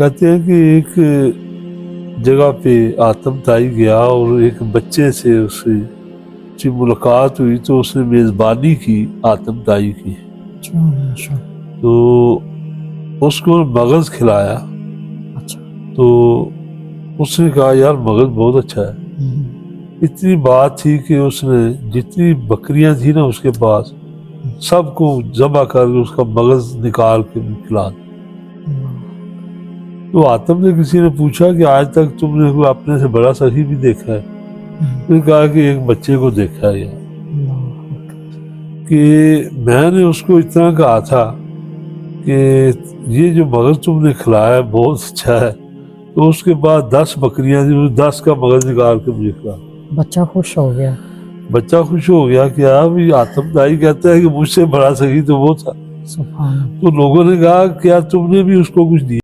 कहते हैं कि एक जगह पे आतमताई गया और एक बच्चे से उसकी मुलाकात हुई तो उसने मेज़बानी की आतमताई की, अच्छा अच्छा तो उसको मगज़ खिलाया। अच्छा तो उसने कहा यार मगज़ बहुत अच्छा है। इतनी बात थी कि उसने जितनी बकरियां थी ना उसके पास सबको जमा करके उसका मगज़ निकाल के खिला दिया। तो आतम ने किसी ने पूछा कि आज तक तुमने कोई अपने से बड़ा सखी भी देखा है? उसने कहा कि एक बच्चे को देखा है यार, कि मैंने उसको इतना कहा था कि ये जो मगज़ तुमने खिलाया है बहुत अच्छा है, तो उसके बाद 10 बकरियां थी, उस 10 का मगज़ निकाल के मुझे खिला। बच्चा खुश हो गया। बच्चा खुश हो गया कि अभी आतमदाई कहता है कि मुझसे बड़ा सही तो वो था। सुभान तो लोगों ने कहा क्या तुमने भी उसको कुछ दिया?